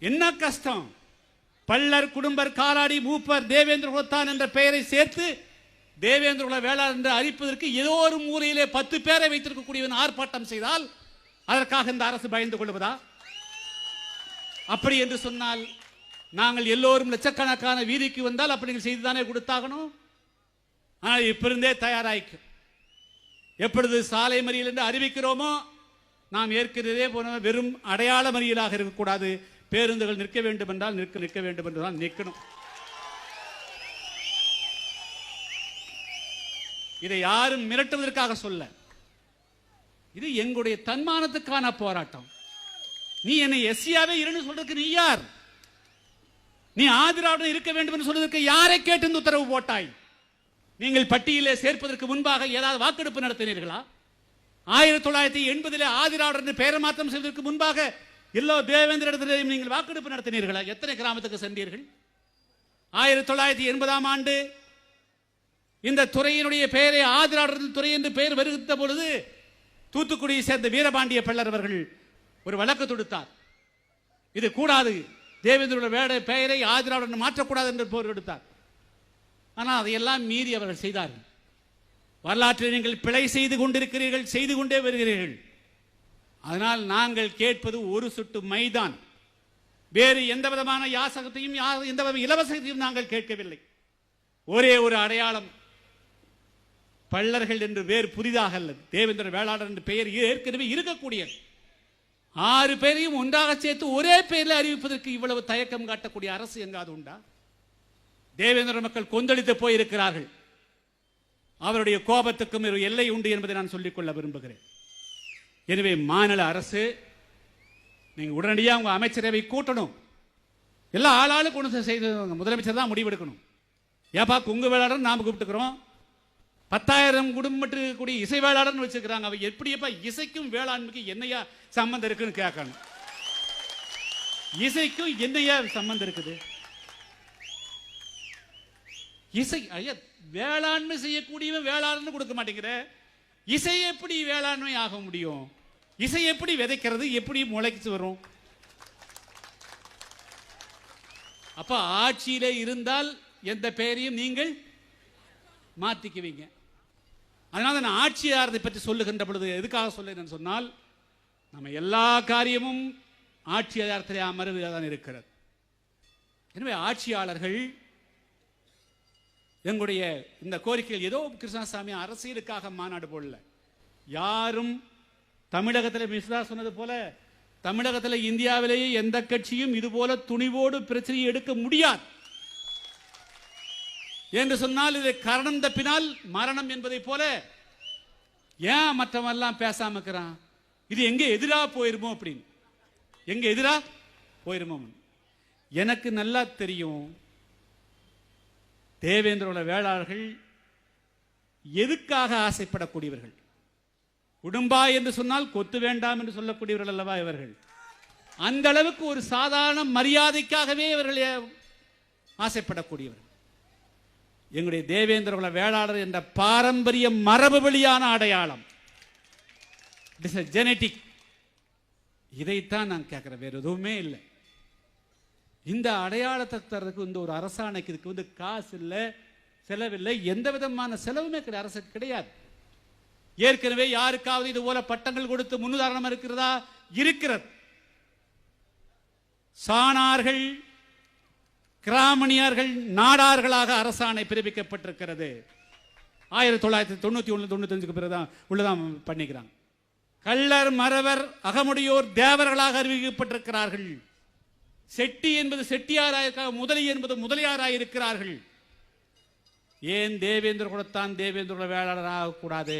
என்ன கஷ்டம்? பள்ளர், குடும்பர், காலாடி, மூப்பர், தேவேந்திர குலத்தான் என்ற பெயரை சேர்த்து தேவேந்திர குல வேளாளர் என்று அறிப்பதற்கு ஏதோ ஒரு மூலையிலே 10 பேரை வைத்திருக்கக்கூடியவன் ஆர்ப்பாட்டம் செய்தால் அதற்காக இந்த அரசு பயந்து கொள்வதா? அப்படி என்று சொன்னால் நாங்கள் எல்லோரும் லட்சக்கணக்கான வீதிக்கு வந்தால் அப்படி செய்துதானே கொடுத்தாகணும். ஆனால் இப்ப இருந்தே தயாராய்க்கு எப்பொழுது சாலை மறியல் என்று அறிவிக்கிறோமோ நாம் ஏற்கிறதே போன வெறும் அடையாள மறியலாக இருக்கக்கூடாது. பேருந்துகள் நிற்க வேண்டும் என்றால் நிற்க வேண்டும் என்றால் நிற்கணும். இதை யாரும் மிரட்டுவதற்காக சொல்ல, இது எங்களுடைய தன்மானத்துக்கான போராட்டம். நீ என்னை எஸ்சியாவே இருன்னு சொல்றதுக்கு நீ யார்? நீ ஆதிராவுடன் இருக்க வேண்டும் என்று சொல்வதற்கு யாரை கேட்டு இந்த உத்தரவு போட்டாய்? நீங்கள் பட்டியலே சேர்ப்பதற்கு முன்பாக ஏதாவது வாக்கெடுப்பு நடத்தினீர்களா? 1980 ஆதிராவுடன் என்று பெயர் மாற்றம் செய்வதற்கு முன்பாக எல்லோ தேவேந்திர இடத்திலேயும் நீங்கள் வாக்கெடுப்பு நடத்தினீர்களா? எத்தனை கிராமத்துக்கு சென்றீர்கள்? 1980 ஆண்டு இந்த துறையினுடைய பெயரை ஆதிராவுடன் துறை என்று பெயர் வருகின்ற பொழுது தூத்துக்குடியை சேர்ந்த வீரபாண்டிய பிள்ளர் அவர்கள் ஒரு வழக்கு தொடுத்தார். இது கூடாது, தேவேந்திர வேட பெயரை ஆதிராவுடன் மாற்றக்கூடாது என்று போர் எடுத்தார். ஆனால் அதையெல்லாம் மீறி அவர்கள் செய்தார்கள். வரலாற்றில் நீங்கள் பிழை செய்து கொண்டிருக்கிறீர்கள், செய்து கொண்டே வருகிறீர்கள். அதனால் நாங்கள் கேட்பது ஒரு சொட்டு மைதான். வேறு எந்த விதமான யாசகத்தையும் எந்த இலவசத்தையும் நாங்கள் கேட்கவில்லை. ஒரே ஒரு அடையாளம், பள்ளர்கள் என்று வேறு புதிதாக அல்ல, தேவேந்திர வேளாளர் என்று பெயர் ஏற்கனவே இருக்கக்கூடிய 6 பேரையும் ஒன்றாக சேர்த்து ஒரே பெயரில் அறிவிப்பதற்கு இவ்வளவு தயக்கம் காட்டக்கூடிய அரசு எங்காவது உண்டா? தேவேந்திர மக்கள் கொந்தளித்து போயிருக்கிறார்கள். அவருடைய கோபத்துக்கும் ஒரு எல்லை உண்டு என்பதை நான் சொல்லிக்கொள்ள விரும்புகிறேன். எனவே மாநில அரசு நீங்க உடனடியாக உங்க அமைச்சரவை கூட்டணும். எல்லா ஆளாளுக்கு ஒன்று செய்து முதலமைச்சர் தான் முடிவெடுக்கணும். ஏப்பா கொங்கு வேளாளர் நாம கூப்பிட்டுக்கிறோம், 10,000 குடும்பம் கூடிய இசை வேளாளர்னு வச்சிருக்கிறாங்க. அவ எப்படியப்பா இசைக்கும் வேளாண்மைக்கு என்னையா சம்பந்தம் இருக்குன்னு கேட்கணும். இசைக்கும் என்னையா சம்பந்தம் இருக்குது? இசை ஐயா வேளாண்மை செய்யக்கூடியவன் வேளாண்மை கொடுக்க மாட்டேங்கிற, இசை எப்படி வேளாண்மை ஆக முடியும்? இசை எப்படி விதைக்கிறது, எப்படி முளைச்சு வரும்? அப்ப ஆட்சியிலே இருந்தால் எந்த பெயரையும் நீங்கள் மாத்திக்குவீங்க. அதனால நான் ஆட்சியாளரை பற்றி சொல்லுகின்ற பொழுது எதுக்காக சொல்லுகிறேன் சொன்னால், நம்ம எல்லா காரியமும் ஆட்சி அதிகாரத்திலே அமர்வுதான் இருக்கிறது. எனவே ஆட்சியாளர்கள் எங்களுடைய இந்த கோரிக்கைகள் ஏதோ கிருஷ்ணசாமி அரசியலுக்காக மாநாடு போடல. யாரும் தமிழகத்தில் மிஸ்ரா சொன்னது போல தமிழகத்தில் இந்தியாவிலேயே எந்த கட்சியும் இது போல துணிவோடு பிரச்சனையை எடுக்க முடியாது என்று சொன்னால் இதை கரணம் தப்பினால் மரணம் என்பதை போல ஏன் மற்றவெல்லாம் பேசாம இருக்கிறான்? இது எங்க எதிரா போயிருமோ அப்படின்னு, எங்க எதிரா போயிருமோ. எனக்கு நல்லா தெரியும் தேவேந்திர வேளாளர்கள் எதுக்காக ஆசைப்படக்கூடியவர்கள். குடும்பா என்று சொன்னால் கொத்து வேண்டாம் என்று சொல்லக்கூடியவர்கள் அல்லவா இவர்கள். அந்த அளவுக்கு ஒரு சாதாரண மரியாதைக்காகவே இவர்கள் ஆசைப்படக்கூடியவர்கள். எங்களுடைய தேவேந்திர வேளாளர் என்ற பாரம்பரிய மரபு வழியான அடையாளம், இட் இஸ் எ ஜெனடிக். இதைத்தான் நான் கேட்கிறேன், வேற எதுவுமே இல்லை. இந்த அடையாளத்தை தரதுக்கு இந்த ஒரு அரசாணைக்கு இதுக்கு காசு இல்லை, செலவில்லை, எந்த விதமான செலவுமே கிடையாது, அரசுக்கு கிடையாது. ஏற்கனவே யாருக்காவது இது போல பட்டங்கள் கொடுத்து முன்னுதாரணம் இருக்கிறதா? இருக்கிறது. சாணார்கள், கிராமணியர்கள் நாடார்களாக அரசாணை பிறப்பிக்கப்பட்டிருக்கிறது. 1991-95 பிறகுதான் உள்ளதான் பண்ணிக்கிறாங்க. கள்ளர், மறவர், அகமுடையோர் தேவர்களாக அறிவிக்கப்பட்டிருக்கிறார்கள். செட்டி என்பது செட்டியாராக, முதலி என்பது முதலியாராக இருக்கிறார்கள். ஏன் தேவேந்திர குலத்தான் தேவேந்திர வேளாளர் ஆகக்கூடாது?